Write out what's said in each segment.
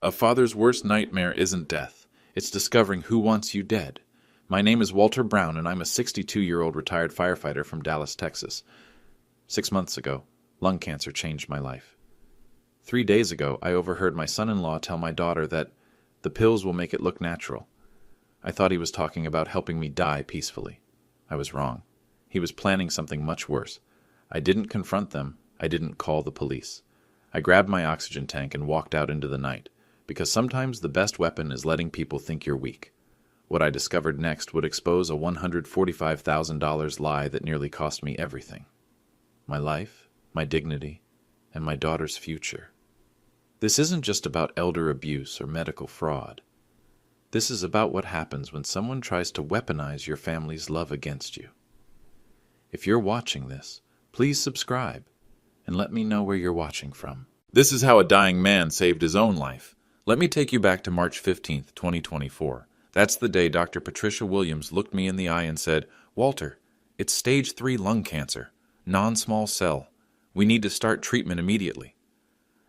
A father's worst nightmare isn't death. It's discovering who wants you dead. My name is Walter Brown, and I'm a 62-year-old retired firefighter from Dallas, Texas. 6 months ago, lung cancer changed my life. 3 days ago, I overheard my son-in-law tell my daughter that the pills will make it look natural. I thought he was talking about helping me die peacefully. I was wrong. He was planning something much worse. I didn't confront them. I didn't call the police. I grabbed my oxygen tank and walked out into the night, because sometimes the best weapon is letting people think you're weak. What I discovered next would expose a $145,000 lie that nearly cost me everything. My life, my dignity, and my daughter's future. This isn't just about elder abuse or medical fraud. This is about what happens when someone tries to weaponize your family's love against you. If you're watching this, please subscribe and let me know where you're watching from. This is how a dying man saved his own life. Let me take you back to March 15th, 2024. That's the day Dr. Patricia Williams looked me in the eye and said, "Walter, it's stage 3 lung cancer, non-small cell. We need to start treatment immediately."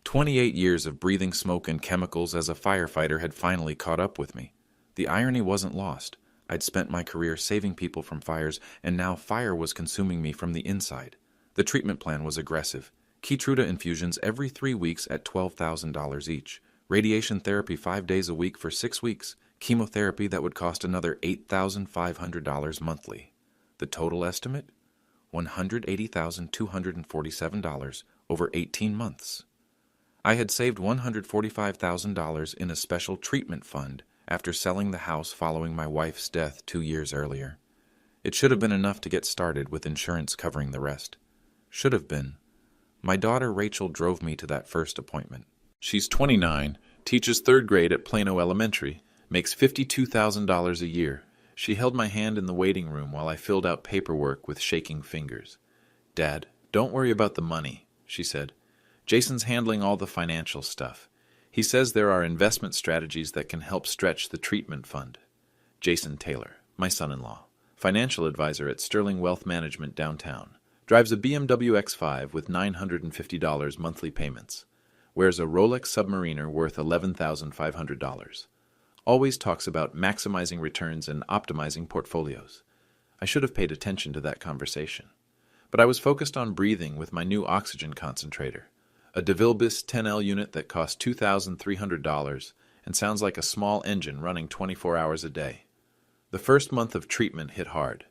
28 years of breathing smoke and chemicals as a firefighter had finally caught up with me. The irony wasn't lost. I'd spent my career saving people from fires, and now fire was consuming me from the inside. The treatment plan was aggressive. Keytruda infusions every 3 weeks at $12,000 each. Radiation therapy 5 days a week for 6 weeks. Chemotherapy that would cost another $8,500 monthly. The total estimate? $180,247 over 18 months. I had saved $145,000 in a special treatment fund after selling the house following my wife's death 2 years earlier. It should have been enough to get started with insurance covering the rest. Should have been. My daughter Rachel drove me to that first appointment. She's 29, teaches 3rd grade at Plano Elementary, makes $52,000 a year. She held my hand in the waiting room while I filled out paperwork with shaking fingers. "Dad, don't worry about the money," she said. "Jason's handling all the financial stuff. He says there are investment strategies that can help stretch the treatment fund." Jason Taylor, my son-in-law, financial advisor at Sterling Wealth Management downtown, drives a BMW X5 with $950 monthly payments, wears a Rolex Submariner worth $11,500, always talks about maximizing returns and optimizing portfolios. I should have paid attention to that conversation, but I was focused on breathing with my new oxygen concentrator, a DeVilbiss 10L unit that costs $2,300 and sounds like a small engine running 24 hours a day. The first month of treatment hit hard.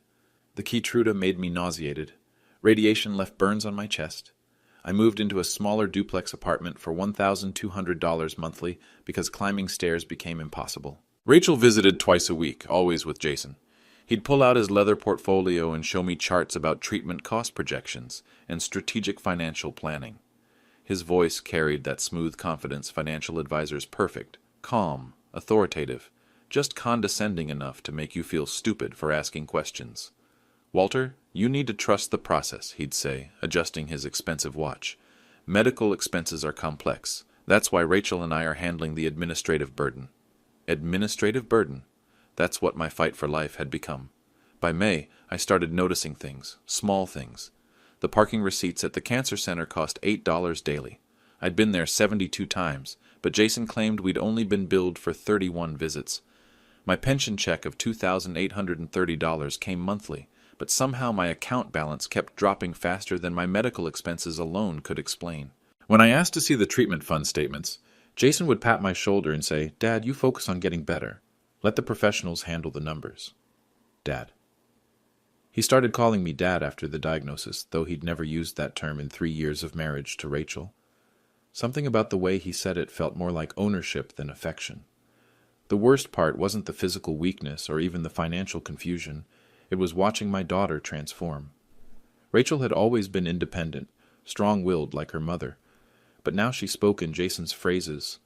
The Keytruda made me nauseated. Radiation left burns on my chest. I moved into a smaller duplex apartment for $1,200 monthly because climbing stairs became impossible. Rachel visited twice a week, always with Jason. He'd pull out his leather portfolio and show me charts about treatment cost projections and strategic financial planning. His voice carried that smooth confidence financial advisors perfect, calm, authoritative, just condescending enough to make you feel stupid for asking questions. "Walter, you need to trust the process," he'd say, adjusting his expensive watch. "Medical expenses are complex. That's why Rachel and I are handling the administrative burden." Administrative burden? That's what my fight for life had become. By May, I started noticing things, small things. The parking receipts at the cancer center cost $8 daily. I'd been there 72 times, but Jason claimed we'd only been billed for 31 visits. My pension check of $2,830 came monthly, but somehow my account balance kept dropping faster than my medical expenses alone could explain. When I asked to see the treatment fund statements, Jason would pat my shoulder and say, "Dad, you focus on getting better. Let the professionals handle the numbers." Dad. He started calling me Dad after the diagnosis, though he'd never used that term in 3 years of marriage to Rachel. Something about the way he said it felt more like ownership than affection. The worst part wasn't the physical weakness or even the financial confusion. It was watching my daughter transform. Rachel had always been independent, strong-willed like her mother, but now she spoke in Jason's phrases.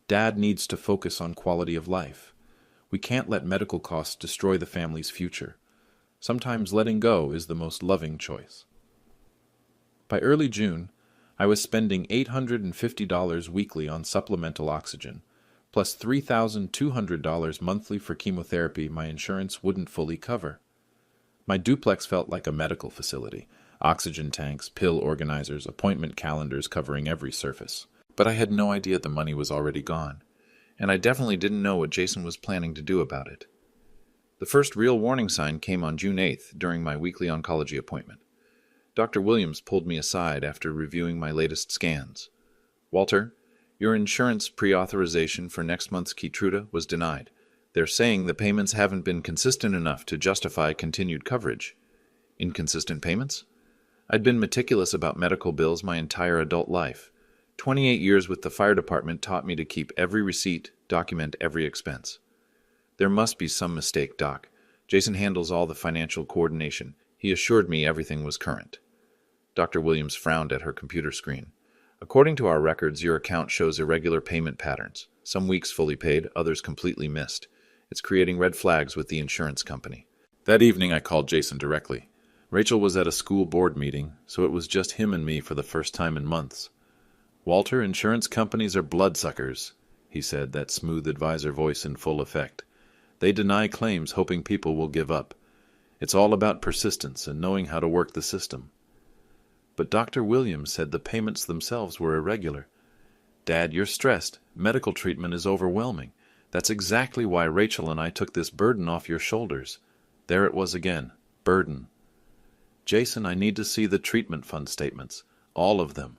"Dad needs to focus on quality of life. We can't let medical costs destroy the family's future. Sometimes letting go is the most loving choice." By early June, I was spending $850 weekly on supplemental oxygen, plus $3,200 monthly for chemotherapy my insurance wouldn't fully cover. My duplex felt like a medical facility, oxygen tanks, pill organizers, appointment calendars covering every surface. But I had no idea the money was already gone. and I definitely didn't know what Jason was planning to do about it. The first real warning sign came on June 8th during my weekly oncology appointment. Dr. Williams pulled me aside after reviewing my latest scans. "Walter, your insurance pre-authorization for next month's Keytruda was denied. They're saying the payments haven't been consistent enough to justify continued coverage." Inconsistent payments? I'd been meticulous about medical bills my entire adult life. 28 years with the fire department taught me to keep every receipt, document every expense. "There must be some mistake, Doc. Jason handles all the financial coordination. He assured me everything was current." Dr. Williams frowned at her computer screen. "According to our records, your account shows irregular payment patterns. Some weeks fully paid, others completely missed. It's creating red flags with the insurance company." That evening, I called Jason directly. Rachel was at a school board meeting, so it was just him and me for the first time in months. "Walter, insurance companies are bloodsuckers," he said, that smooth advisor voice in full effect. "They deny claims hoping people will give up. It's all about persistence and knowing how to work the system." "But Dr. Williams said the payments themselves were irregular." "Dad, you're stressed. Medical treatment is overwhelming. That's exactly why Rachel and I took this burden off your shoulders." There it was again. Burden. "Jason, I need to see the treatment fund statements. All of them."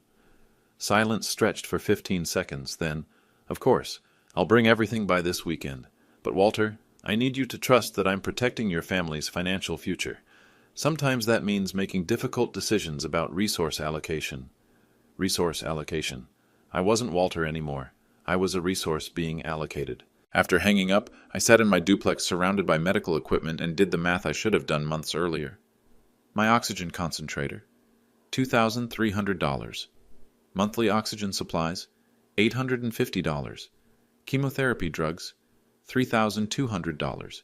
Silence stretched for 15 seconds, then, "Of course, I'll bring everything by this weekend. But Walter, I need you to trust that I'm protecting your family's financial future. Sometimes that means making difficult decisions about resource allocation." Resource allocation. I wasn't Walter anymore. I was a resource being allocated. After hanging up, I sat in my duplex surrounded by medical equipment and did the math I should have done months earlier. My oxygen concentrator, $2,300. Monthly oxygen supplies, $850. Chemotherapy drugs, $3,200.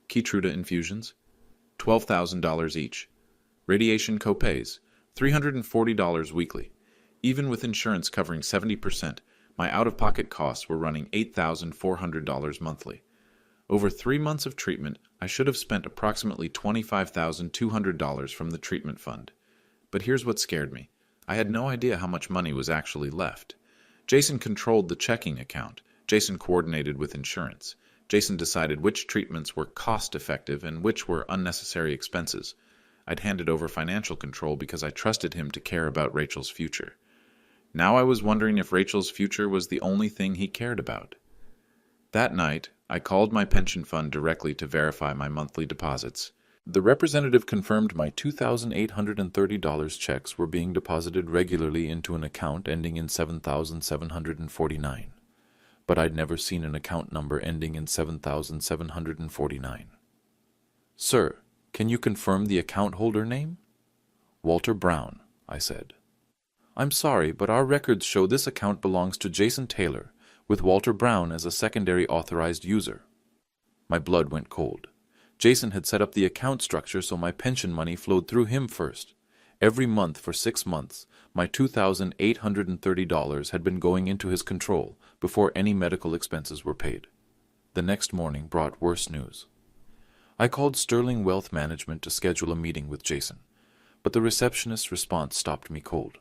Keytruda infusions, $12,000 each. Radiation copays, $340 weekly. Even with insurance covering 70%, my out-of-pocket costs were running $8,400 monthly. Over 3 months of treatment, I should have spent approximately $25,200 from the treatment fund. But here's what scared me. I had no idea how much money was actually left. Jason controlled the checking account. Jason coordinated with insurance. Jason decided which treatments were cost-effective and which were unnecessary expenses. I'd handed over financial control because I trusted him to care about Rachel's future. Now I was wondering if Rachel's future was the only thing he cared about. That night, I called my pension fund directly to verify my monthly deposits. The representative confirmed my $2,830 checks were being deposited regularly into an account ending in 7,749. But I'd never seen an account number ending in 7,749. "Sir, can you confirm the account holder name?" "Walter Brown," I said. "I'm sorry, but our records show this account belongs to Jason Taylor, with Walter Brown as a secondary authorized user." My blood went cold. Jason had set up the account structure so my pension money flowed through him first. Every month for 6 months, my $2,830 had been going into his control before any medical expenses were paid. The next morning brought worse news. I called Sterling Wealth Management to schedule a meeting with Jason, but the receptionist's response stopped me cold.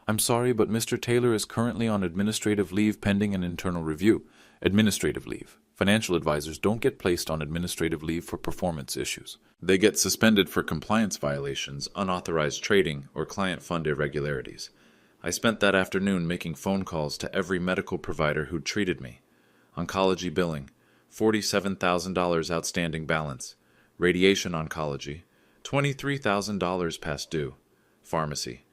"I'm sorry, but Mr. Taylor is currently on administrative leave pending an internal review." Administrative leave. Financial advisors don't get placed on administrative leave for performance issues. They get suspended for compliance violations, unauthorized trading, or client fund irregularities. I spent that afternoon making phone calls to every medical provider who'd treated me. Oncology billing, $47,000 outstanding balance. Radiation oncology, $23,000 past due. Pharmacy,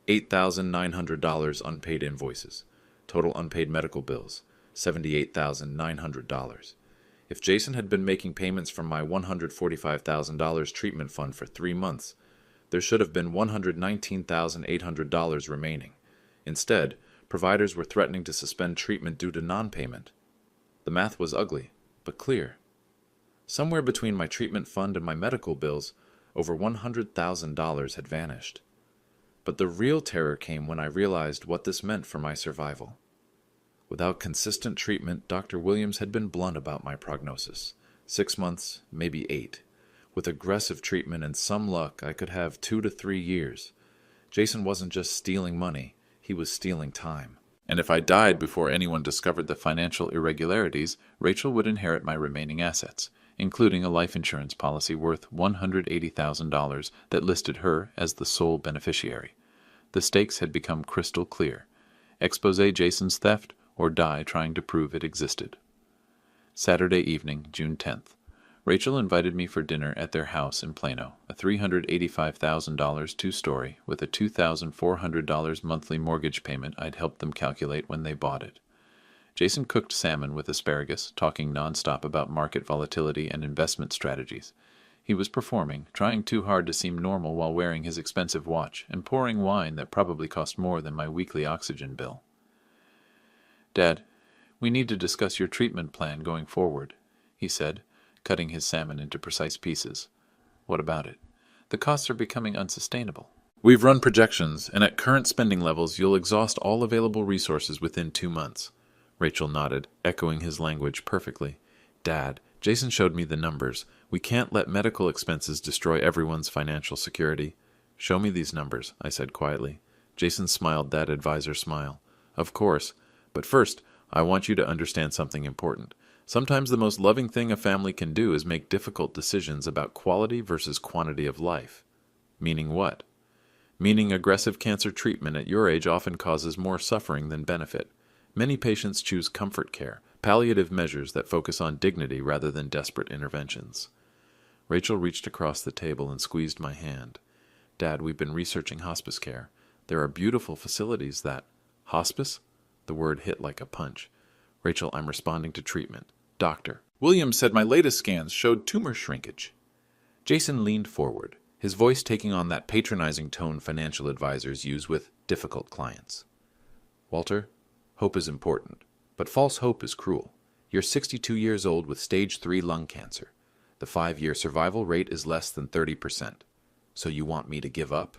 $8,900 unpaid invoices. Total unpaid medical bills, $78,900. If Jason had been making payments from my $145,000 treatment fund for 3 months, there should have been $119,800 remaining. Instead, providers were threatening to suspend treatment due to non-payment. The math was ugly, but clear. Somewhere between my treatment fund and my medical bills, over $100,000 had vanished. But the real terror came when I realized what this meant for my survival. Without consistent treatment, Dr. Williams had been blunt about my prognosis. 6 months, maybe 8. With aggressive treatment and some luck, I could have 2 to 3 years. Jason wasn't just stealing money, he was stealing time. And if I died before anyone discovered the financial irregularities, Rachel would inherit my remaining assets, including a life insurance policy worth $180,000 that listed her as the sole beneficiary. The stakes had become crystal clear. Expose Jason's theft or die trying to prove it existed. Saturday evening, June 10th. Rachel invited me for dinner at their house in Plano, a $385,000 two-story with a $2,400 monthly mortgage payment I'd helped them calculate when they bought it. Jason cooked salmon with asparagus, talking nonstop about market volatility and investment strategies. He was performing, trying too hard to seem normal while wearing his expensive watch and pouring wine that probably cost more than my weekly oxygen bill. "Dad, we need to discuss your treatment plan going forward," he said, cutting his salmon into precise pieces. "What about it? The costs are becoming unsustainable." "We've run projections, and at current spending levels you'll exhaust all available resources within 2 months. Rachel nodded, echoing his language perfectly. "Dad, Jason showed me the numbers. We can't let medical expenses destroy everyone's financial security." "Show me these numbers," I said quietly. Jason smiled that advisor smile. "Of course. But first, I want you to understand something important. Sometimes the most loving thing a family can do is make difficult decisions about quality versus quantity of life." "Meaning what?" "Meaning aggressive cancer treatment at your age often causes more suffering than benefit. Many patients choose comfort care, palliative measures that focus on dignity rather than desperate interventions." Rachel reached across the table and squeezed my hand. "Dad, we've been researching hospice care. There are beautiful facilities that—" "Hospice?" The word hit like a punch. "Rachel, I'm responding to treatment. Doctor, Williams said my latest scans showed tumor shrinkage." Jason leaned forward, his voice taking on that patronizing tone financial advisors use with difficult clients. "Walter, hope is important, but false hope is cruel. You're 62 years old with stage 3 lung cancer. The 5-year survival rate is less than 30%. So you want me to give up?"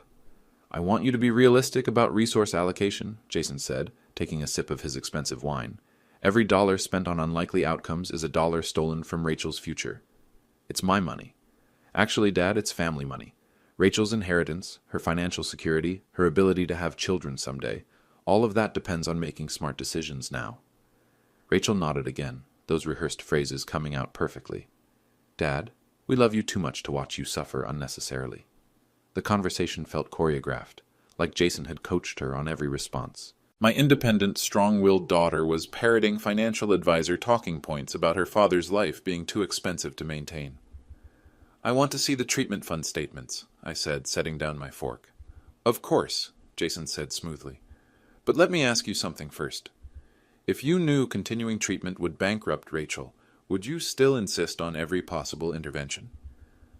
"I want you to be realistic about resource allocation," Jason said, taking a sip of his expensive wine. "Every dollar spent on unlikely outcomes is a dollar stolen from Rachel's future. It's my money. Actually, Dad, it's family money. Rachel's inheritance, her financial security, her ability to have children someday, all of that depends on making smart decisions now." Rachel nodded again, those rehearsed phrases coming out perfectly. "Dad, we love you too much to watch you suffer unnecessarily." The conversation felt choreographed, like Jason had coached her on every response. My independent, strong-willed daughter was parroting financial advisor talking points about her father's life being too expensive to maintain. "I want to see the treatment fund statements," I said, setting down my fork. "Of course," Jason said smoothly. "But let me ask you something first. If you knew continuing treatment would bankrupt Rachel, would you still insist on every possible intervention?"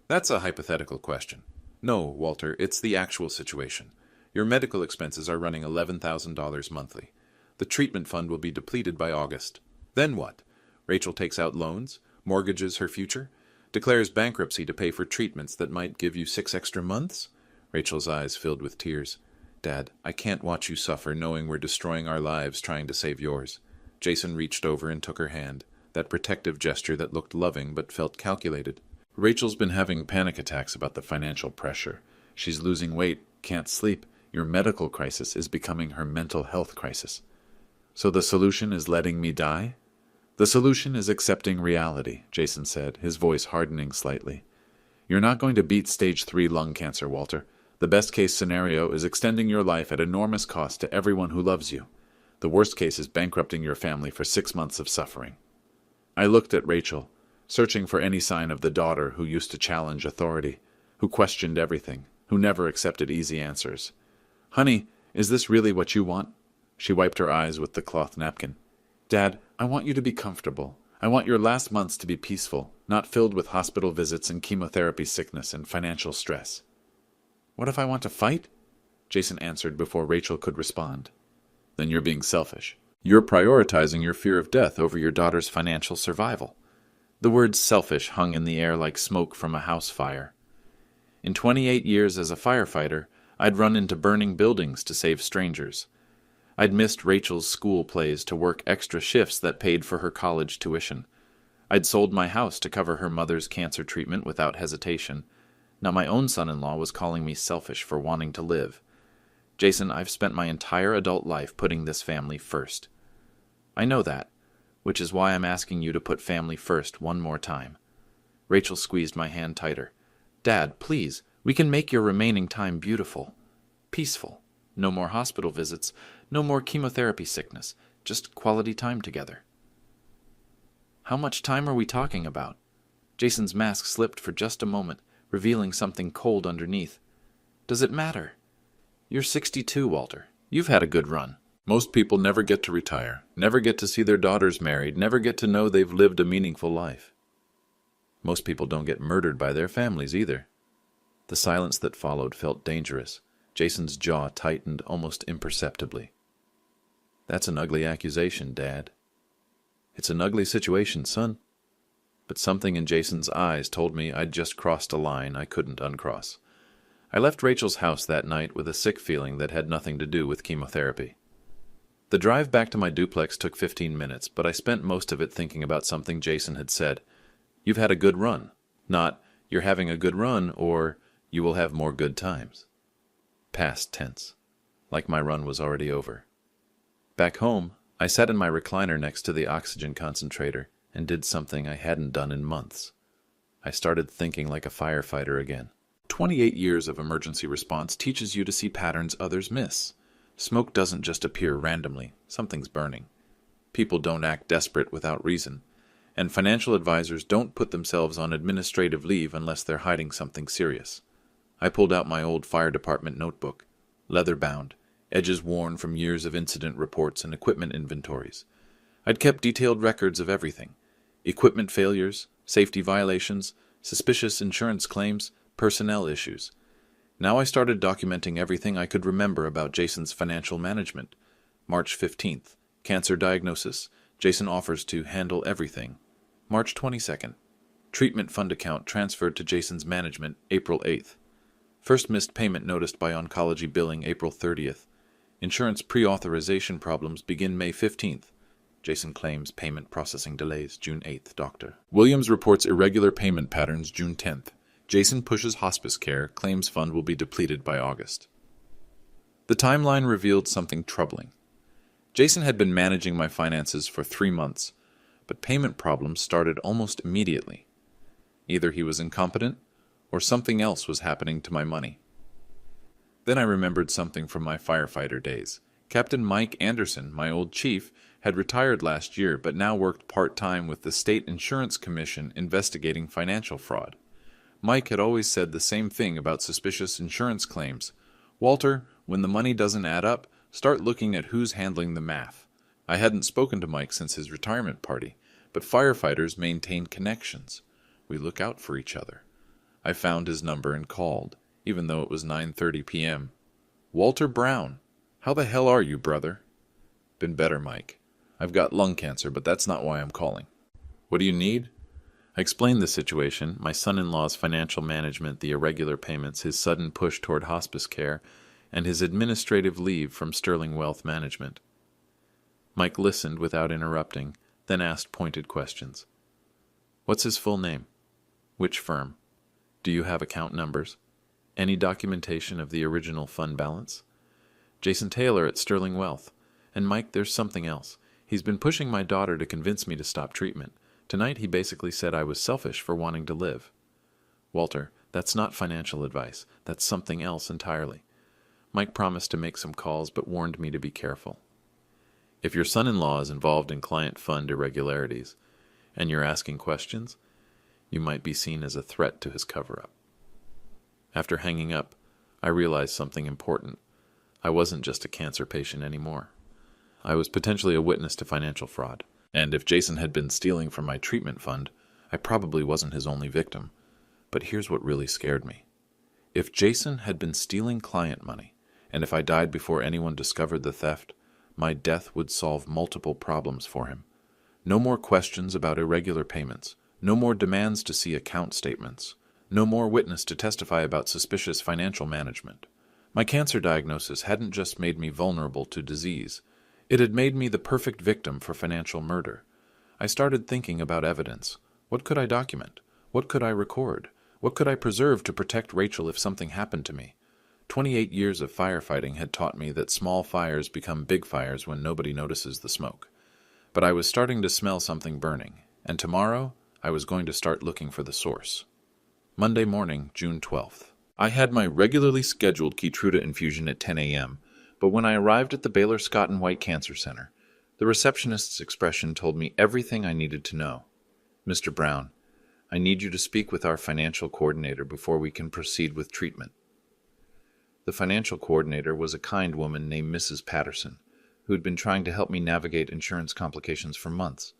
"That's a hypothetical question." "No, Walter, it's the actual situation. Your medical expenses are running $11,000 monthly. The treatment fund will be depleted by August. Then what? Rachel takes out loans, mortgages her future, declares bankruptcy to pay for treatments that might give you 6 extra months?" Rachel's eyes filled with tears. "Dad, I can't watch you suffer knowing we're destroying our lives trying to save yours." Jason reached over and took her hand, that protective gesture that looked loving but felt calculated. "Rachel's been having panic attacks about the financial pressure. She's losing weight, can't sleep. Your medical crisis is becoming her mental health crisis. So the solution is letting me die?" "The solution is accepting reality," Jason said, his voice hardening slightly. "You're not going to beat stage 3 lung cancer, Walter. The best-case scenario is extending your life at enormous cost to everyone who loves you. The worst case is bankrupting your family for 6 months of suffering." I looked at Rachel, searching for any sign of the daughter who used to challenge authority, who questioned everything, who never accepted easy answers. "Honey, is this really what you want?" She wiped her eyes with the cloth napkin. "Dad, I want you to be comfortable. I want your last months to be peaceful, not filled with hospital visits and chemotherapy sickness and financial stress." "What if I want to fight?" Jason answered before Rachel could respond. "Then you're being selfish. You're prioritizing your fear of death over your daughter's financial survival." The word selfish hung in the air like smoke from a house fire. In 28 years as a firefighter, I'd run into burning buildings to save strangers. I'd missed Rachel's school plays to work extra shifts that paid for her college tuition. I'd sold my house to cover her mother's cancer treatment without hesitation. Now my own son-in-law was calling me selfish for wanting to live. Jason, I've spent my entire adult life putting this family first. I know that, which is why I'm asking you to put family first one more time. Rachel squeezed my hand tighter. Dad, please, we can make your remaining time beautiful, peaceful. No more hospital visits, no more chemotherapy sickness, just quality time together. How much time are we talking about? Jason's mask slipped for just a moment, revealing something cold underneath. Does it matter? You're 62, Walter. You've had a good run. Most people never get to retire, never get to see their daughters married, never get to know they've lived a meaningful life. Most people don't get murdered by their families either. The silence that followed felt dangerous. Jason's jaw tightened almost imperceptibly. That's an ugly accusation, Dad. It's an ugly situation, son. But something in Jason's eyes told me I'd just crossed a line I couldn't uncross. I left Rachel's house that night with a sick feeling that had nothing to do with chemotherapy. The drive back to my duplex took 15 minutes, but I spent most of it thinking about something Jason had said. You've had a good run. Not, you're having a good run, or you will have more good times. Past tense. Like my run was already over. Back home, I sat in my recliner next to the oxygen concentrator and did something I hadn't done in months. I started thinking like a firefighter again. 28 years of emergency response teaches you to see patterns others miss. Smoke doesn't just appear randomly. Something's burning. People don't act desperate without reason. And financial advisors don't put themselves on administrative leave unless they're hiding something serious. I pulled out my old fire department notebook, leather-bound, edges worn from years of incident reports and equipment inventories. I'd kept detailed records of everything: equipment failures, safety violations, suspicious insurance claims, personnel issues. Now I started documenting everything I could remember about Jason's financial management. March 15th, cancer diagnosis. Jason offers to handle everything. March 22nd, treatment fund account transferred to Jason's management, April 8th. First missed payment noticed by oncology billing, April 30th. Insurance pre-authorization problems begin May 15th. Jason claims payment processing delays, June 8th, doctor. Williams reports irregular payment patterns, June 10th. Jason pushes hospice care, claims fund will be depleted by August. The timeline revealed something troubling. Jason had been managing my finances for 3 months, but payment problems started almost immediately. Either he was incompetent, or something else was happening to my money. Then I remembered something from my firefighter days. Captain Mike Anderson, my old chief, had retired last year but now worked part-time with the State Insurance Commission investigating financial fraud. Mike had always said the same thing about suspicious insurance claims. Walter, when the money doesn't add up, start looking at who's handling the math. I hadn't spoken to Mike since his retirement party, but firefighters maintain connections. We look out for each other. I found his number and called, even though it was 9:30 p.m. Walter Brown, how the hell are you, brother? Been better, Mike. I've got lung cancer, but that's not why I'm calling. What do you need? I explained the situation, my son-in-law's financial management, the irregular payments, his sudden push toward hospice care, and his administrative leave from Sterling Wealth Management. Mike listened without interrupting, then asked pointed questions. What's his full name? Which firm? Do you have account numbers? Any documentation of the original fund balance? Jason Taylor at Sterling Wealth. And Mike, there's something else. He's been pushing my daughter to convince me to stop treatment. Tonight he basically said I was selfish for wanting to live. Walter, that's not financial advice. That's something else entirely. Mike promised to make some calls but warned me to be careful. If your son-in-law is involved in client fund irregularities, and you're asking questions, you might be seen as a threat to his cover-up. After hanging up, I realized something important. I wasn't just a cancer patient anymore. I was potentially a witness to financial fraud. And if Jason had been stealing from my treatment fund, I probably wasn't his only victim. But here's what really scared me. If Jason had been stealing client money, and if I died before anyone discovered the theft, my death would solve multiple problems for him. No more questions about irregular payments. No more demands to see account statements. No more witness to testify about suspicious financial management. My cancer diagnosis hadn't just made me vulnerable to disease. It had made me the perfect victim for financial murder. I started thinking about evidence. What could I document? What could I record? What could I preserve to protect Rachel if something happened to me? 28 years of firefighting had taught me that small fires become big fires when nobody notices the smoke. But I was starting to smell something burning, and tomorrow I was going to start looking for the source. Monday morning, June 12th. I had my regularly scheduled Keytruda infusion at 10 a.m., but when I arrived at the Baylor Scott and White Cancer Center, the receptionist's expression told me everything I needed to know. "Mr. Brown, I need you to speak with our financial coordinator before we can proceed with treatment." The financial coordinator was a kind woman named Mrs. Patterson, who had been trying to help me navigate insurance complications for months.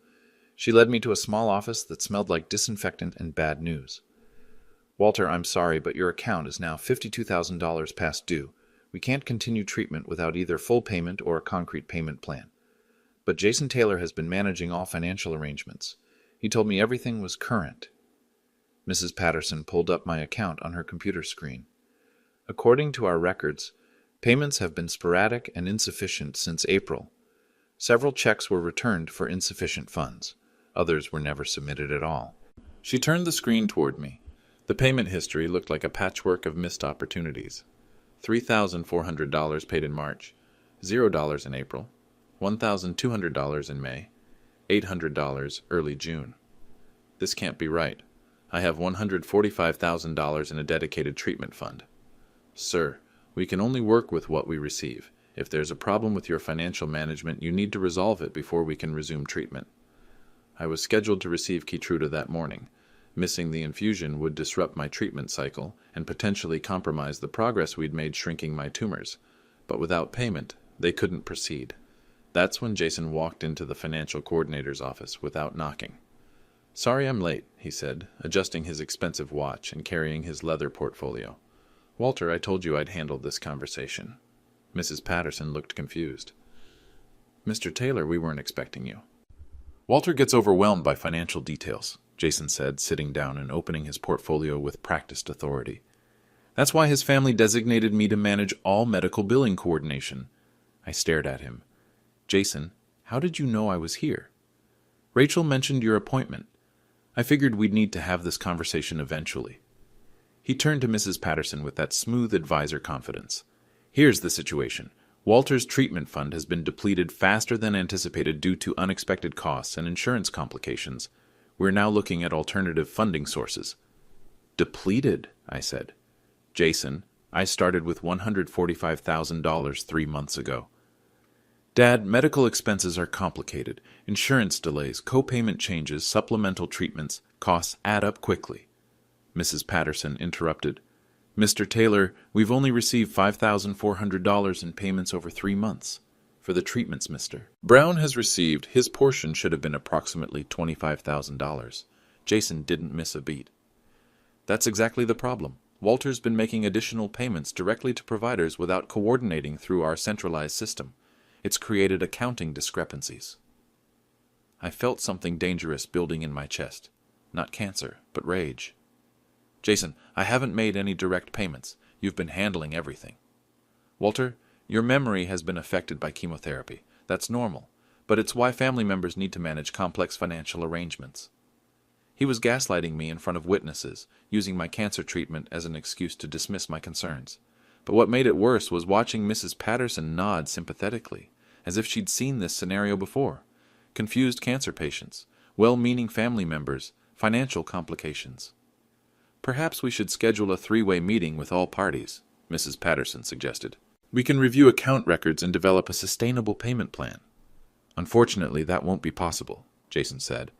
She led me to a small office that smelled like disinfectant and bad news. "Walter, I'm sorry, but your account is now $52,000 past due. We can't continue treatment without either full payment or a concrete payment plan. But Jason Taylor has been managing all financial arrangements. He told me everything was current." Mrs. Patterson pulled up my account on her computer screen. "According to our records, payments have been sporadic and insufficient since April. Several checks were returned for insufficient funds. Others were never submitted at all." She turned the screen toward me. The payment history looked like a patchwork of missed opportunities. $3,400 paid in March, $0 in April, $1,200 in May, $800 early June. This can't be right. I have $145,000 in a dedicated treatment fund. "Sir, we can only work with what we receive. If there's a problem with your financial management, you need to resolve it before we can resume treatment." I was scheduled to receive Keytruda that morning. Missing the infusion would disrupt my treatment cycle and potentially compromise the progress we'd made shrinking my tumors. But without payment, they couldn't proceed. That's when Jason walked into the financial coordinator's office without knocking. "Sorry I'm late," he said, adjusting his expensive watch and carrying his leather portfolio. "Walter, I told you I'd handle this conversation." Mrs. Patterson looked confused. "Mr. Taylor, we weren't expecting you." "Walter gets overwhelmed by financial details," Jason said, sitting down and opening his portfolio with practiced authority. "That's why his family designated me to manage all medical billing coordination." I stared at him. "Jason, how did you know I was here?" "Rachel mentioned your appointment. I figured we'd need to have this conversation eventually." He turned to Mrs. Patterson with that smooth advisor confidence. "Here's the situation. Walter's treatment fund has been depleted faster than anticipated due to unexpected costs and insurance complications. We're now looking at alternative funding sources." "Depleted?" I said. "Jason, I started with $145,000 3 months ago." "Dad, medical expenses are complicated. Insurance delays, co-payment changes, supplemental treatments, costs add up quickly." Mrs. Patterson interrupted. "Mr. Taylor, we've only received $5,400 in payments over 3 months. For the treatments Mr. Brown has received, his portion should have been approximately $25,000. Jason didn't miss a beat. "That's exactly the problem. Walter's been making additional payments directly to providers without coordinating through our centralized system. It's created accounting discrepancies." I felt something dangerous building in my chest. Not cancer, but rage. "Jason, I haven't made any direct payments. You've been handling everything." "Walter, your memory has been affected by chemotherapy. That's normal, but it's why family members need to manage complex financial arrangements." He was gaslighting me in front of witnesses, using my cancer treatment as an excuse to dismiss my concerns. But what made it worse was watching Mrs. Patterson nod sympathetically, as if she'd seen this scenario before. Confused cancer patients, well-meaning family members, financial complications. "Perhaps we should schedule a 3-way meeting with all parties," Mrs. Patterson suggested. "We can review account records and develop a sustainable payment plan." "Unfortunately, that won't be possible," Jason said.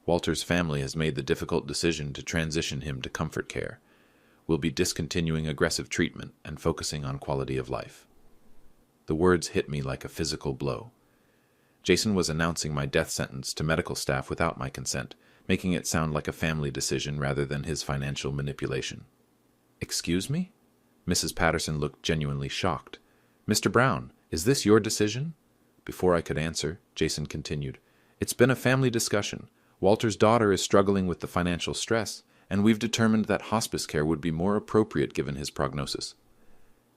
"Walter's family has made the difficult decision to transition him to comfort care. We'll be discontinuing aggressive treatment and focusing on quality of life." The words hit me like a physical blow. Jason was announcing my death sentence to medical staff without my consent, making it sound like a family decision rather than his financial manipulation. "Excuse me?" Mrs. Patterson looked genuinely shocked. "Mr. Brown, is this your decision?" Before I could answer, Jason continued. "It's been a family discussion. Walter's daughter is struggling with the financial stress, and we've determined that hospice care would be more appropriate given his prognosis."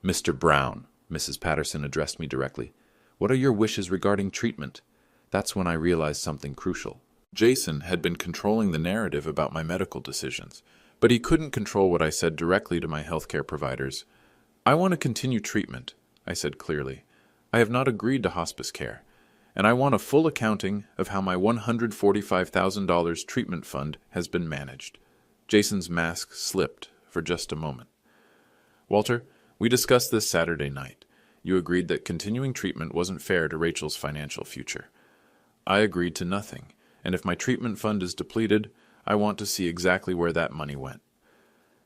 "Mr. Brown," Mrs. Patterson addressed me directly, "what are your wishes regarding treatment?" That's when I realized something crucial. Jason had been controlling the narrative about my medical decisions, but he couldn't control what I said directly to my healthcare providers. I want to continue treatment, I said clearly. I have not agreed to hospice care, and I want a full accounting of how my $145,000 treatment fund has been managed. Jason's mask slipped for just a moment. Walter, we discussed this Saturday night. You agreed that continuing treatment wasn't fair to Rachel's financial future. I agreed to nothing, and if my treatment fund is depleted, I want to see exactly where that money went.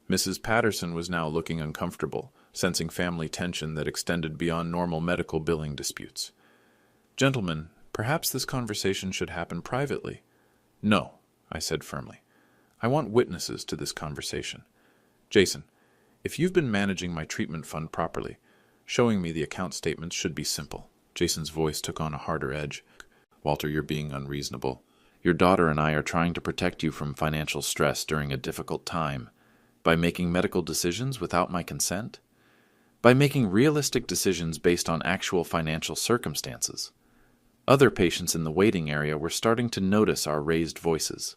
Mrs. Patterson was now looking uncomfortable, sensing family tension that extended beyond normal medical billing disputes. Gentlemen, perhaps this conversation should happen privately. No, I said firmly. I want witnesses to this conversation. Jason, if you've been managing my treatment fund properly, showing me the account statements should be simple. Jason's voice took on a harder edge. Walter, you're being unreasonable. Your daughter and I are trying to protect you from financial stress during a difficult time. By making medical decisions without my consent? By making realistic decisions based on actual financial circumstances. Other patients in the waiting area were starting to notice our raised voices.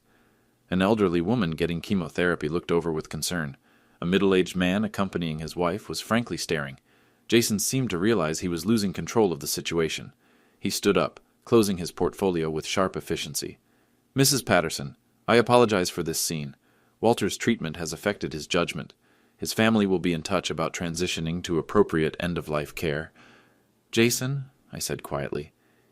An elderly woman getting chemotherapy looked over with concern. A middle-aged man accompanying his wife was frankly staring. Jason seemed to realize he was losing control of the situation. He stood up, closing his portfolio with sharp efficiency. Mrs. Patterson, I apologize for this scene. Walter's treatment has affected his judgment. His family will be in touch about transitioning to appropriate end-of-life care. Jason, I said quietly,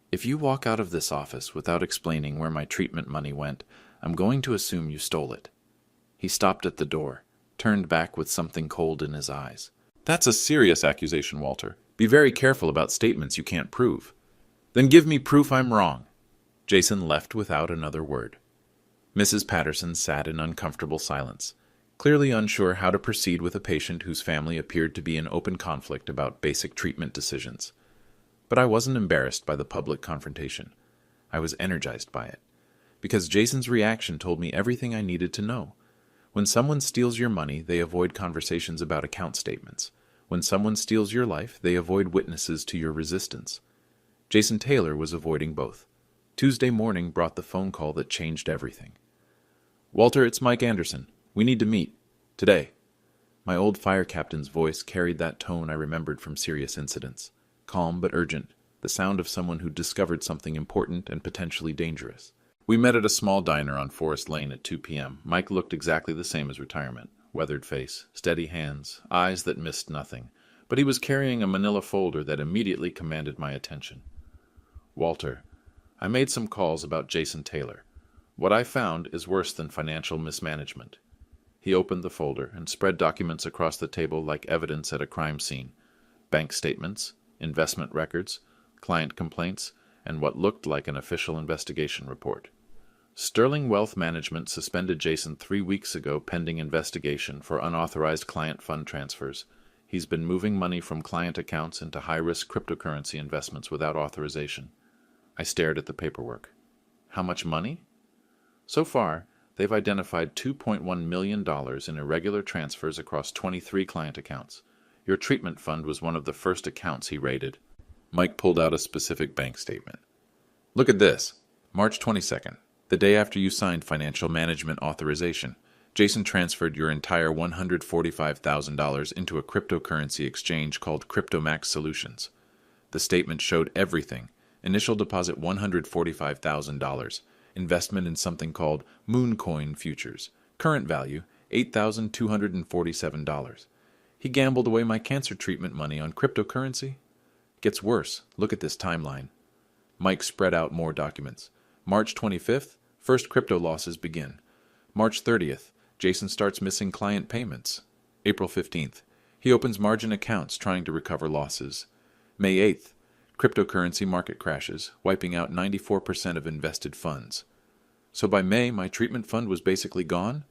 if you walk out of this office without explaining where my treatment money went, I'm going to assume you stole it. He stopped at the door, turned back with something cold in his eyes. That's a serious accusation, Walter. Be very careful about statements you can't prove. Then give me proof I'm wrong. Jason left without another word. Mrs. Patterson sat in uncomfortable silence, clearly unsure how to proceed with a patient whose family appeared to be in open conflict about basic treatment decisions. But I wasn't embarrassed by the public confrontation. I was energized by it, because Jason's reaction told me everything I needed to know. When someone steals your money, they avoid conversations about account statements. When someone steals your life, they avoid witnesses to your resistance. Jason Taylor was avoiding both. Tuesday morning brought the phone call that changed everything. Walter, it's Mike Anderson. We need to meet. Today. My old fire captain's voice carried that tone I remembered from serious incidents. Calm but urgent, the sound of someone who discovered something important and potentially dangerous. We met at a small diner on Forest Lane at 2 p.m. Mike looked exactly the same as retirement. Weathered face, steady hands, eyes that missed nothing. But he was carrying a manila folder that immediately commanded my attention. Walter, I made some calls about Jason Taylor. What I found is worse than financial mismanagement. He opened the folder and spread documents across the table like evidence at a crime scene. Bank statements, investment records, client complaints, and what looked like an official investigation report. Sterling Wealth Management suspended Jason 3 weeks ago pending investigation for unauthorized client fund transfers. He's been moving money from client accounts into high-risk cryptocurrency investments without authorization. I stared at the paperwork. How much money? So far, they've identified $2.1 million in irregular transfers across 23 client accounts. Your treatment fund was one of the first accounts he raided. Mike pulled out a specific bank statement. Look at this. March 22nd, the day after you signed financial management authorization, Jason transferred your entire $145,000 into a cryptocurrency exchange called CryptoMax Solutions. The statement showed everything. Initial deposit $145,000. Investment in something called Mooncoin Futures. Current value $8,247. He gambled away my cancer treatment money on cryptocurrency? Gets worse. Look at this timeline. Mike spread out more documents. March 25th, first crypto losses begin. March 30th, Jason starts missing client payments. April 15th, he opens margin accounts trying to recover losses. May 8th, cryptocurrency market crashes, wiping out 94% of invested funds. So by May, my treatment fund was basically gone?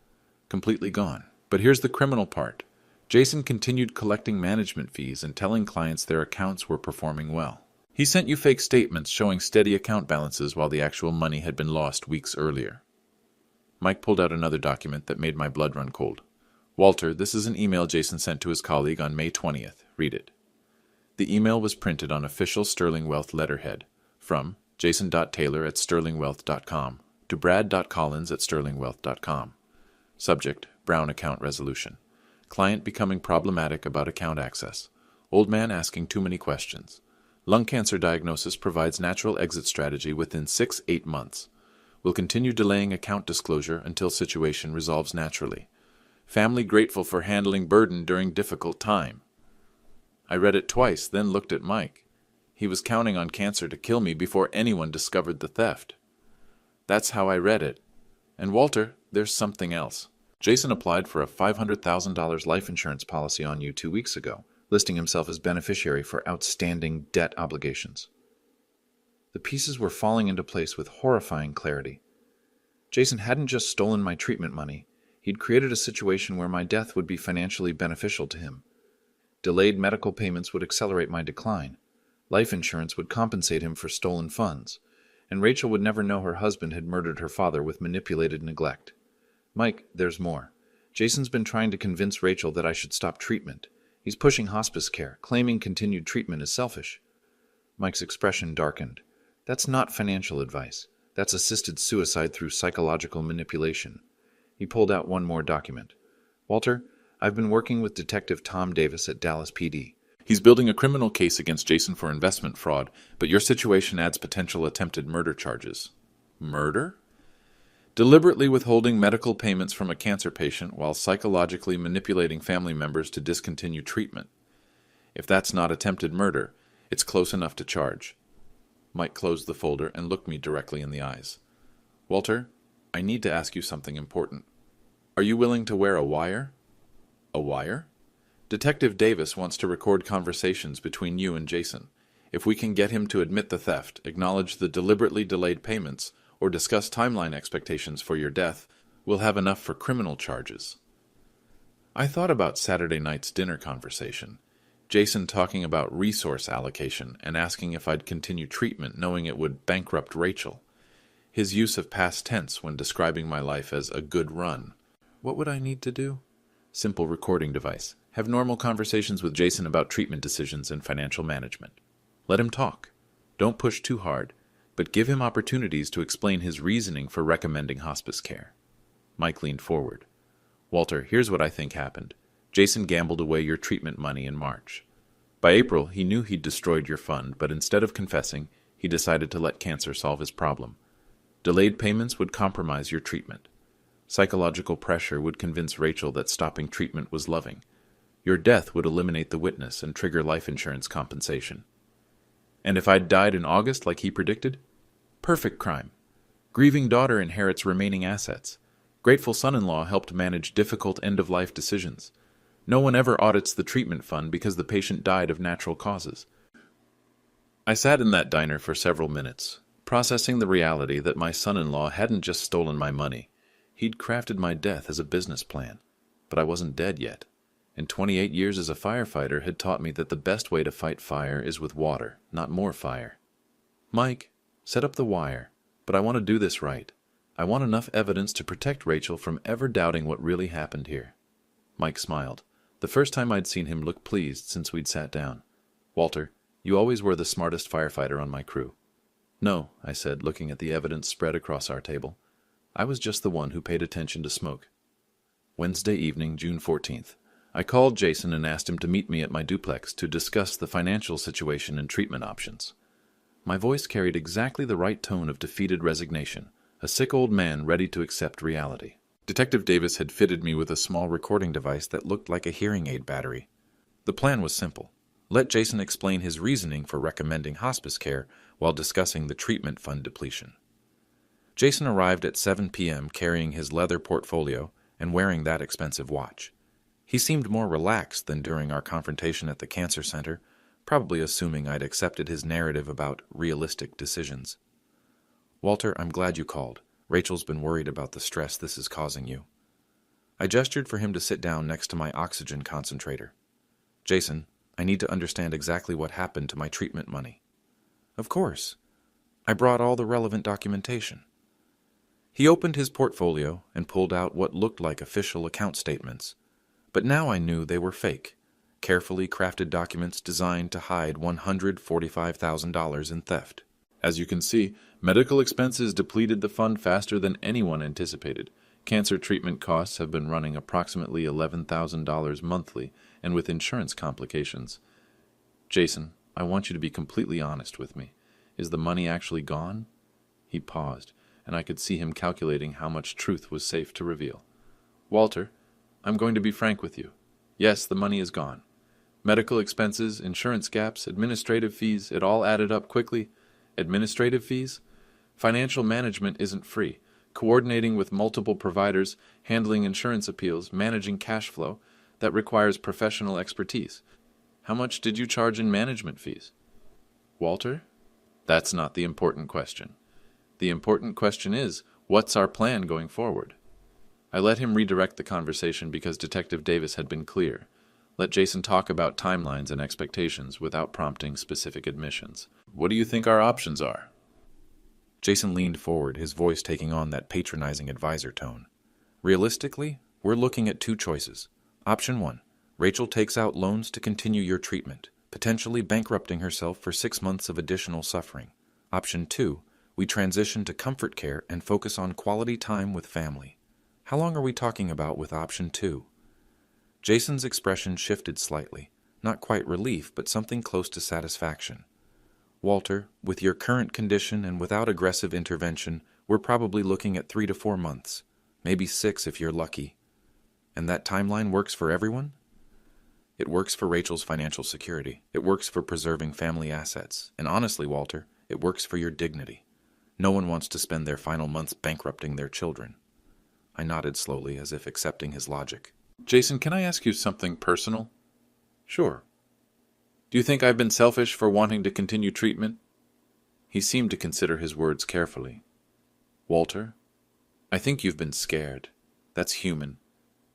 Completely gone. But here's the criminal part. Jason continued collecting management fees and telling clients their accounts were performing well. He sent you fake statements showing steady account balances while the actual money had been lost weeks earlier. Mike pulled out another document that made my blood run cold. Walter, this is an email Jason sent to his colleague on May 20th. Read it. The email was printed on official Sterling Wealth letterhead from jason.taylor@sterlingwealth.com to brad.collins@sterlingwealth.com. Subject, Brown account resolution. Client becoming problematic about account access. Old man asking too many questions. Lung cancer diagnosis provides natural exit strategy within 6-8 months. Will continue delaying account disclosure until situation resolves naturally. Family grateful for handling burden during difficult time. I read it twice, then looked at Mike. He was counting on cancer to kill me before anyone discovered the theft. That's how I read it. And Walter, there's something else. Jason applied for a $500,000 life insurance policy on you 2 weeks ago, listing himself as beneficiary for outstanding debt obligations. The pieces were falling into place with horrifying clarity. Jason hadn't just stolen my treatment money, he'd created a situation where my death would be financially beneficial to him. Delayed medical payments would accelerate my decline. Life insurance would compensate him for stolen funds, and Rachel would never know her husband had murdered her father with manipulated neglect. Mike, there's more. Jason's been trying to convince Rachel that I should stop treatment. He's pushing hospice care, claiming continued treatment is selfish. Mike's expression darkened. That's not financial advice. That's assisted suicide through psychological manipulation. He pulled out one more document. Walter, I've been working with Detective Tom Davis at Dallas PD. He's building a criminal case against Jason for investment fraud, but your situation adds potential attempted murder charges. Murder? Deliberately withholding medical payments from a cancer patient while psychologically manipulating family members to discontinue treatment. If that's not attempted murder, it's close enough to charge. Mike closed the folder and looked me directly in the eyes. Walter, I need to ask you something important. Are you willing to wear a wire? A wire? Detective Davis wants to record conversations between you and Jason. If we can get him to admit the theft, acknowledge the deliberately delayed payments, or discuss timeline expectations for your death, we'll have enough for criminal charges. I thought about Saturday night's dinner conversation. Jason talking about resource allocation and asking if I'd continue treatment knowing it would bankrupt Rachel. His use of past tense when describing my life as a good run. What would I need to do? Simple recording device. Have normal conversations with Jason about treatment decisions and financial management. Let him talk. Don't push too hard, but give him opportunities to explain his reasoning for recommending hospice care. Mike leaned forward. Walter, here's what I think happened. Jason gambled away your treatment money in March. By April, he knew he'd destroyed your fund, but instead of confessing, he decided to let cancer solve his problem. Delayed payments would compromise your treatment. Psychological pressure would convince Rachel that stopping treatment was loving. Your death would eliminate the witness and trigger life insurance compensation. And if I'd died in August like he predicted? Perfect crime. Grieving daughter inherits remaining assets. Grateful son-in-law helped manage difficult end-of-life decisions. No one ever audits the treatment fund because the patient died of natural causes. I sat in that diner for several minutes, processing the reality that my son-in-law hadn't just stolen my money. He'd crafted my death as a business plan. But I wasn't dead yet. And 28 years as a firefighter had taught me that the best way to fight fire is with water, not more fire. Mike, set up the wire, but I want to do this right. I want enough evidence to protect Rachel from ever doubting what really happened here. Mike smiled, the first time I'd seen him look pleased since we'd sat down. Walter, you always were the smartest firefighter on my crew. No, I said, looking at the evidence spread across our table. I was just the one who paid attention to smoke. Wednesday evening, June 14th. I called Jason and asked him to meet me at my duplex to discuss the financial situation and treatment options. My voice carried exactly the right tone of defeated resignation, a sick old man ready to accept reality. Detective Davis had fitted me with a small recording device that looked like a hearing aid battery. The plan was simple. Let Jason explain his reasoning for recommending hospice care while discussing the treatment fund depletion. Jason arrived at 7 p.m. carrying his leather portfolio and wearing that expensive watch. He seemed more relaxed than during our confrontation at the cancer center, probably assuming I'd accepted his narrative about realistic decisions. Walter, I'm glad you called. Rachel's been worried about the stress this is causing you. I gestured for him to sit down next to my oxygen concentrator. Jason, I need to understand exactly what happened to my treatment money. Of course. I brought all the relevant documentation. He opened his portfolio and pulled out what looked like official account statements, but now I knew they were fake. Carefully crafted documents designed to hide $145,000 in theft. As you can see, medical expenses depleted the fund faster than anyone anticipated. Cancer treatment costs have been running approximately $11,000 monthly, and with insurance complications. Jason, I want you to be completely honest with me. Is the money actually gone? He paused, and I could see him calculating how much truth was safe to reveal. Walter, I'm going to be frank with you. Yes, the money is gone. Medical expenses, insurance gaps, administrative fees, it all added up quickly. Administrative fees? Financial management isn't free. Coordinating with multiple providers, handling insurance appeals, managing cash flow, that requires professional expertise. How much did you charge in management fees? Walter? That's not the important question. The important question is, what's our plan going forward? I let him redirect the conversation because Detective Davis had been clear. Let Jason talk about timelines and expectations without prompting specific admissions. What do you think our options are? Jason leaned forward, his voice taking on that patronizing advisor tone. Realistically, we're looking at two choices. Option 1, Rachel takes out loans to continue your treatment, potentially bankrupting herself for 6 months of additional suffering. Option 2, we transition to comfort care and focus on quality time with family. How long are we talking about with option 2? Jason's expression shifted slightly, not quite relief, but something close to satisfaction. Walter, with your current condition and without aggressive intervention, we're probably looking at 3 to 4 months, maybe 6 if you're lucky. And that timeline works for everyone? It works for Rachel's financial security. It works for preserving family assets. And honestly, Walter, it works for your dignity. No one wants to spend their final months bankrupting their children. I nodded slowly, as if accepting his logic. Jason, can I ask you something personal? Sure. Do you think I've been selfish for wanting to continue treatment? He seemed to consider his words carefully. Walter, I think you've been scared. That's human.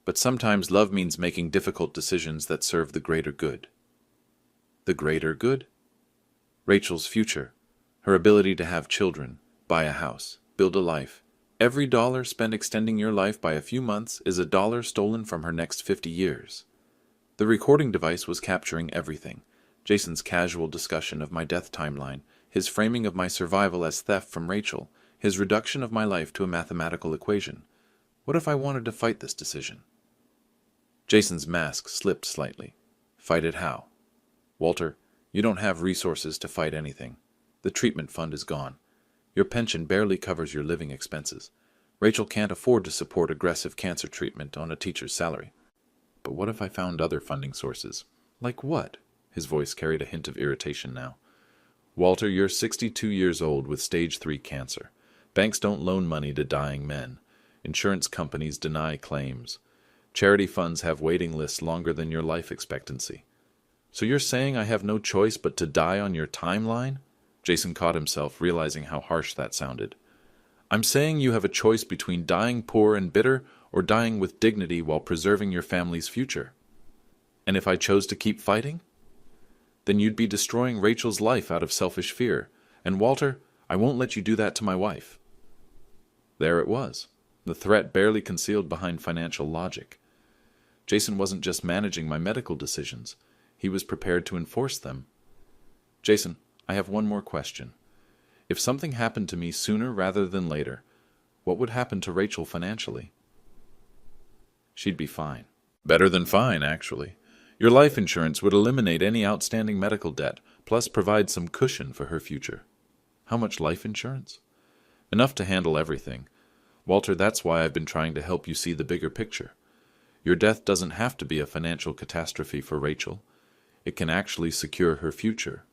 But sometimes love means making difficult decisions that serve the greater good. The greater good? Rachel's future, her ability to have children, buy a house, build a life. Every dollar spent extending your life by a few months is a dollar stolen from her next 50 years. The recording device was capturing everything. Jason's casual discussion of my death timeline, his framing of my survival as theft from Rachel, his reduction of my life to a mathematical equation. What if I wanted to fight this decision? Jason's mask slipped slightly. Fight it how? Walter, you don't have resources to fight anything. The treatment fund is gone. Your pension barely covers your living expenses. Rachel can't afford to support aggressive cancer treatment on a teacher's salary. But what if I found other funding sources? Like what? His voice carried a hint of irritation now. Walter, you're 62 years old with stage 3 cancer. Banks don't loan money to dying men. Insurance companies deny claims. Charity funds have waiting lists longer than your life expectancy. So you're saying I have no choice but to die on your timeline? Jason caught himself, realizing how harsh that sounded. I'm saying you have a choice between dying poor and bitter or dying with dignity while preserving your family's future. And if I chose to keep fighting? Then you'd be destroying Rachel's life out of selfish fear. And Walter, I won't let you do that to my wife. There it was, the threat barely concealed behind financial logic. Jason wasn't just managing my medical decisions. He was prepared to enforce them. Jason, I have one more question. If something happened to me sooner rather than later, what would happen to Rachel financially? She'd be fine. Better than fine, actually. Your life insurance would eliminate any outstanding medical debt, plus provide some cushion for her future. How much life insurance? Enough to handle everything. Walter, that's why I've been trying to help you see the bigger picture. Your death doesn't have to be a financial catastrophe for Rachel. It can actually secure her future.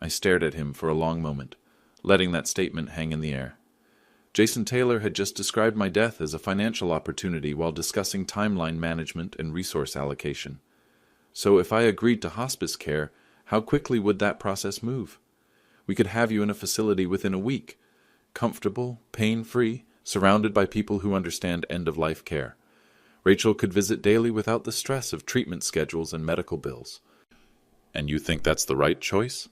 I stared at him for a long moment, letting that statement hang in the air. Jason Taylor had just described my death as a financial opportunity while discussing timeline management and resource allocation. So if I agreed to hospice care, how quickly would that process move? We could have you in a facility within a week, comfortable, pain-free, surrounded by people who understand end-of-life care. Rachel could visit daily without the stress of treatment schedules and medical bills. And you think that's the right choice?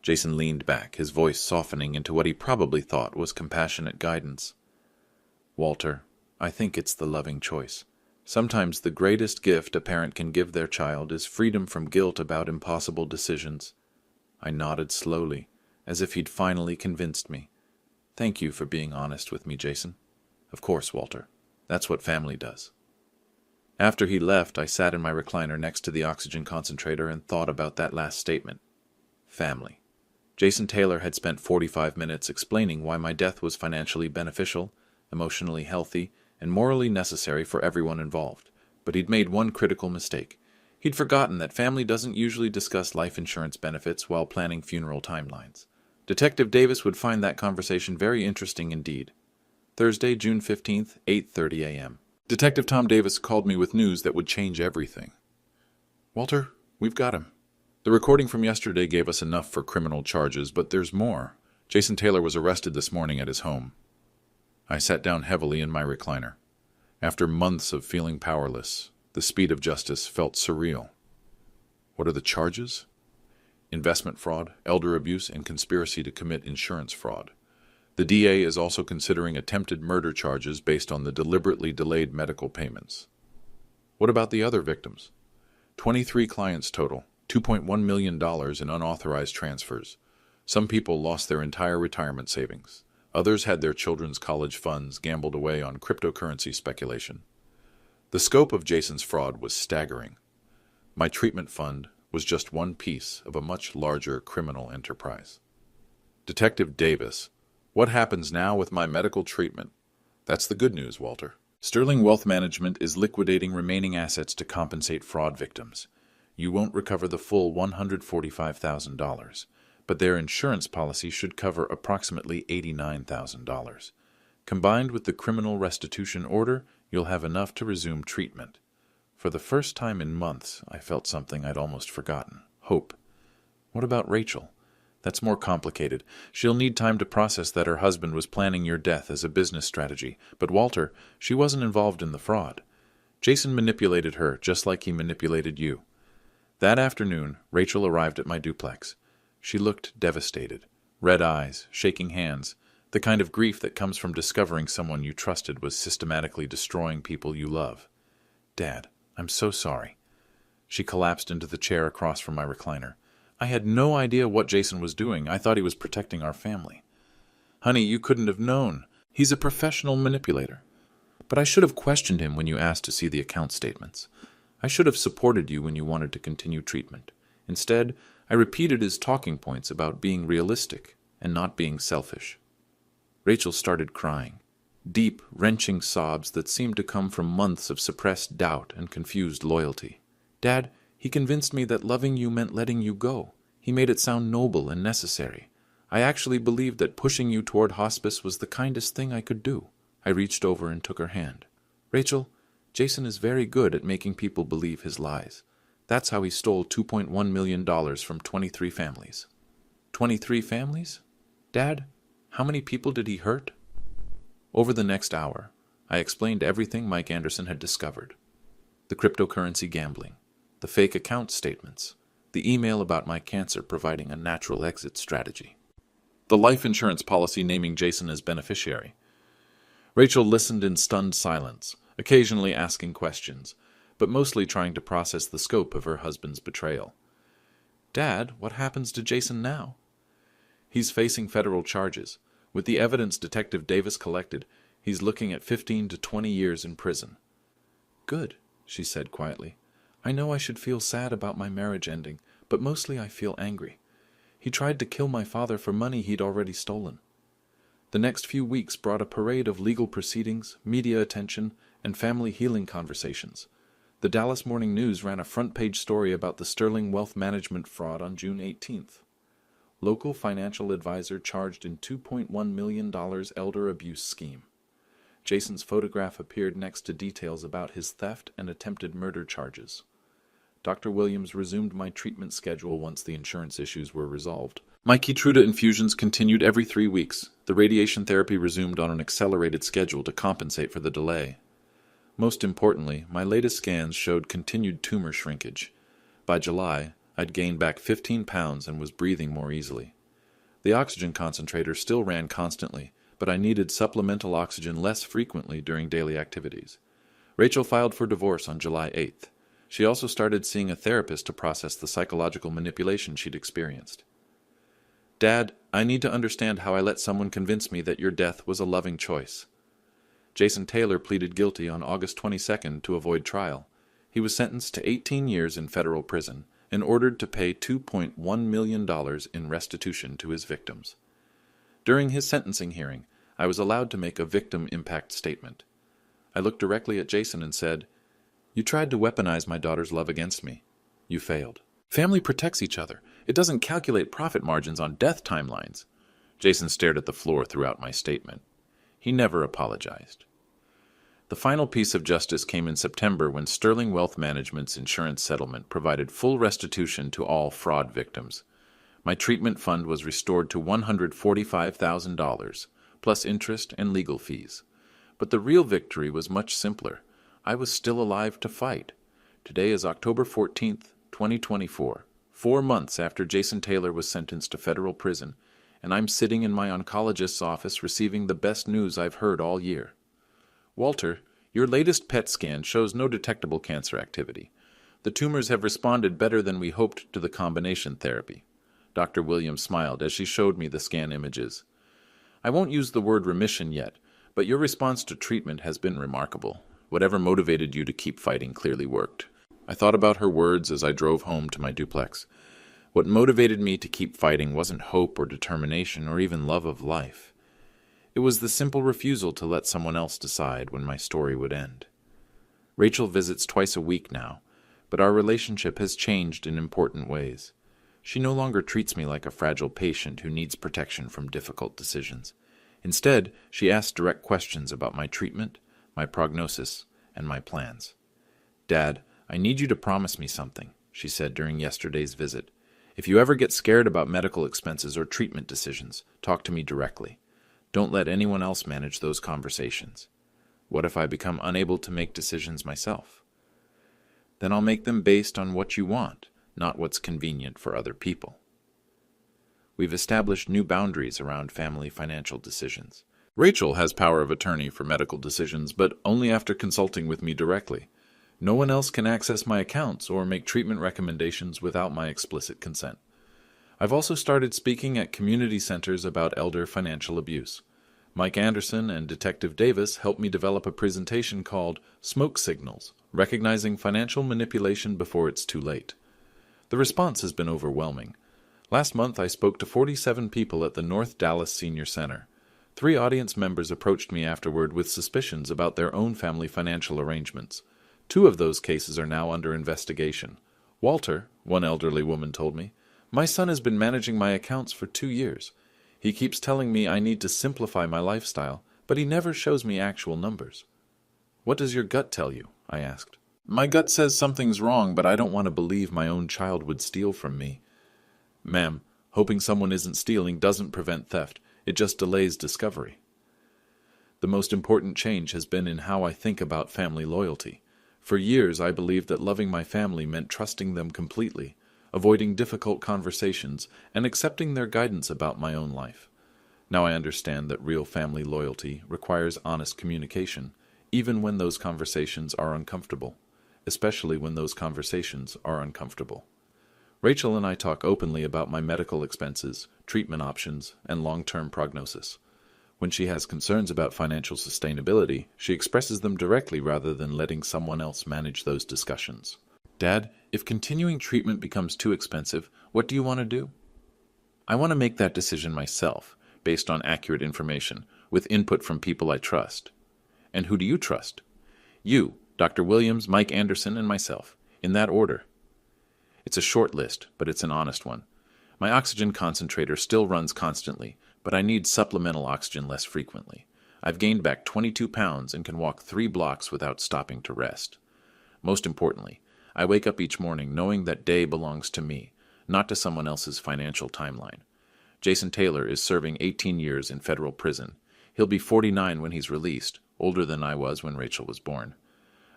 Jason leaned back, his voice softening into what he probably thought was compassionate guidance. Walter, I think it's the loving choice. Sometimes the greatest gift a parent can give their child is freedom from guilt about impossible decisions. I nodded slowly, as if he'd finally convinced me. Thank you for being honest with me, Jason. Of course, Walter. That's what family does. After he left, I sat in my recliner next to the oxygen concentrator and thought about that last statement. Family. Jason Taylor had spent 45 minutes explaining why my death was financially beneficial, emotionally healthy, and morally necessary for everyone involved. But he'd made one critical mistake. He'd forgotten that family doesn't usually discuss life insurance benefits while planning funeral timelines. Detective Davis would find that conversation very interesting indeed. Thursday, June 15th, 8:30 a.m. Detective Tom Davis called me with news that would change everything. Walter, we've got him. The recording from yesterday gave us enough for criminal charges, but there's more. Jason Taylor was arrested this morning at his home. I sat down heavily in my recliner. After months of feeling powerless, the speed of justice felt surreal. What are the charges? Investment fraud, elder abuse, and conspiracy to commit insurance fraud. The DA is also considering attempted murder charges based on the deliberately delayed medical payments. What about the other victims? 23 clients total, $2.1 million in unauthorized transfers. Some people lost their entire retirement savings. Others had their children's college funds gambled away on cryptocurrency speculation. The scope of Jason's fraud was staggering. My treatment fund was just one piece of a much larger criminal enterprise. Detective Davis, what happens now with my medical treatment? That's the good news, Walter. Sterling Wealth Management is liquidating remaining assets to compensate fraud victims. You won't recover the full $145,000, but their insurance policy should cover approximately $89,000. Combined with the criminal restitution order, you'll have enough to resume treatment. For the first time in months, I felt something I'd almost forgotten. Hope. What about Rachel? That's more complicated. She'll need time to process that her husband was planning your death as a business strategy. But Walter, she wasn't involved in the fraud. Jason manipulated her just like he manipulated you. That afternoon, Rachel arrived at my duplex. She looked devastated. Red eyes, shaking hands, the kind of grief that comes from discovering someone you trusted was systematically destroying people you love. Dad, I'm so sorry. She collapsed into the chair across from my recliner. I had no idea what Jason was doing. I thought he was protecting our family. Honey, you couldn't have known. He's a professional manipulator. But I should have questioned him when you asked to see the account statements. I should have supported you when you wanted to continue treatment. Instead, I repeated his talking points about being realistic and not being selfish. Rachel started crying. Deep, wrenching sobs that seemed to come from months of suppressed doubt and confused loyalty. Dad, he convinced me that loving you meant letting you go. He made it sound noble and necessary. I actually believed that pushing you toward hospice was the kindest thing I could do. I reached over and took her hand. Rachel, Jason is very good at making people believe his lies. That's how he stole $2.1 million from 23 families. 23 families? Dad, how many people did he hurt? Over the next hour, I explained everything Mike Anderson had discovered. The cryptocurrency gambling, the fake account statements, the email about my cancer providing a natural exit strategy, the life insurance policy naming Jason as beneficiary. Rachel listened in stunned silence, occasionally asking questions, but mostly trying to process the scope of her husband's betrayal. Dad, what happens to Jason now? He's facing federal charges. With the evidence Detective Davis collected, he's looking at 15 to 20 years in prison. Good, she said quietly. I know I should feel sad about my marriage ending, but mostly I feel angry. He tried to kill my father for money he'd already stolen. The next few weeks brought a parade of legal proceedings, media attention, and family healing conversations. The Dallas Morning News ran a front-page story about the Sterling Wealth Management fraud on June 18th. Local financial advisor charged in $2.1 million elder abuse scheme. Jason's photograph appeared next to details about his theft and attempted murder charges. Dr. Williams resumed my treatment schedule once the insurance issues were resolved. My Keytruda infusions continued every 3 weeks. The radiation therapy resumed on an accelerated schedule to compensate for the delay. Most importantly, my latest scans showed continued tumor shrinkage. By July, I'd gained back 15 pounds and was breathing more easily. The oxygen concentrator still ran constantly, but I needed supplemental oxygen less frequently during daily activities. Rachel filed for divorce on July 8th. She also started seeing a therapist to process the psychological manipulation she'd experienced. Dad, I need to understand how I let someone convince me that your death was a loving choice. Jason Taylor pleaded guilty on August 22nd to avoid trial. He was sentenced to 18 years in federal prison and ordered to pay $2.1 million in restitution to his victims. During his sentencing hearing, I was allowed to make a victim impact statement. I looked directly at Jason and said, "You tried to weaponize my daughter's love against me. You failed. Family protects each other. It doesn't calculate profit margins on death timelines." Jason stared at the floor throughout my statement. He never apologized. The final piece of justice came in September when Sterling Wealth Management's insurance settlement provided full restitution to all fraud victims. My treatment fund was restored to $145,000, plus interest and legal fees. But the real victory was much simpler. I was still alive to fight. Today is October 14th, 2024, 4 months after Jason Taylor was sentenced to federal prison, and I'm sitting in my oncologist's office receiving the best news I've heard all year. "Walter, your latest PET scan shows no detectable cancer activity. The tumors have responded better than we hoped to the combination therapy." Dr. Williams smiled as she showed me the scan images. "I won't use the word remission yet, but your response to treatment has been remarkable. Whatever motivated you to keep fighting clearly worked." I thought about her words as I drove home to my duplex. What motivated me to keep fighting wasn't hope or determination or even love of life. It was the simple refusal to let someone else decide when my story would end. Rachel visits twice a week now, but our relationship has changed in important ways. She no longer treats me like a fragile patient who needs protection from difficult decisions. Instead, she asks direct questions about my treatment, my prognosis, and my plans. "Dad, I need you to promise me something," she said during yesterday's visit. "If you ever get scared about medical expenses or treatment decisions, talk to me directly. Don't let anyone else manage those conversations. What if I become unable to make decisions myself? Then I'll make them based on what you want, not what's convenient for other people." We've established new boundaries around family financial decisions. Rachel has power of attorney for medical decisions, but only after consulting with me directly. No one else can access my accounts or make treatment recommendations without my explicit consent. I've also started speaking at community centers about elder financial abuse. Mike Anderson and Detective Davis helped me develop a presentation called Smoke Signals, Recognizing Financial Manipulation Before It's Too Late. The response has been overwhelming. Last month I spoke to 47 people at the North Dallas Senior Center. 3 audience members approached me afterward with suspicions about their own family financial arrangements. 2 of those cases are now under investigation. "Walter," one elderly woman told me, "my son has been managing my accounts for 2 years. He keeps telling me I need to simplify my lifestyle, but he never shows me actual numbers." "What does your gut tell you?" I asked. "My gut says something's wrong, but I don't want to believe my own child would steal from me." "Ma'am, hoping someone isn't stealing doesn't prevent theft. It just delays discovery." The most important change has been in how I think about family loyalty. For years, I believed that loving my family meant trusting them completely, avoiding difficult conversations, and accepting their guidance about my own life. Now I understand that real family loyalty requires honest communication, even when those conversations are uncomfortable, especially when those conversations are uncomfortable. Rachel and I talk openly about my medical expenses, treatment options, and long-term prognosis. When she has concerns about financial sustainability, she expresses them directly rather than letting someone else manage those discussions. "Dad, if continuing treatment becomes too expensive, what do you want to do?" I want to make that decision myself, based on accurate information, with input from people I trust. And who do you trust? You, Dr. Williams, Mike Anderson, and myself, in that order. It's a short list, but it's an honest one. My oxygen concentrator still runs constantly, but I need supplemental oxygen less frequently. I've gained back 22 pounds and can walk 3 blocks without stopping to rest. Most importantly, I wake up each morning knowing that day belongs to me, not to someone else's financial timeline. Jason Taylor is serving 18 years in federal prison. He'll be 49 when he's released, older than I was when Rachel was born.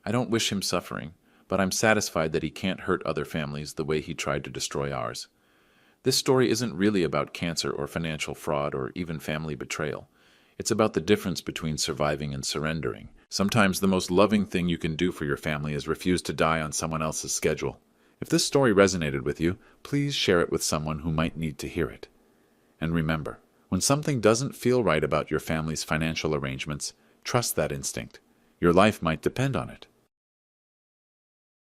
I don't wish him suffering, but I'm satisfied that he can't hurt other families the way he tried to destroy ours. This story isn't really about cancer or financial fraud or even family betrayal. It's about the difference between surviving and surrendering. Sometimes the most loving thing you can do for your family is refuse to die on someone else's schedule. If this story resonated with you, please share it with someone who might need to hear it. And remember, when something doesn't feel right about your family's financial arrangements, Trust that instinct. Your life might depend on it.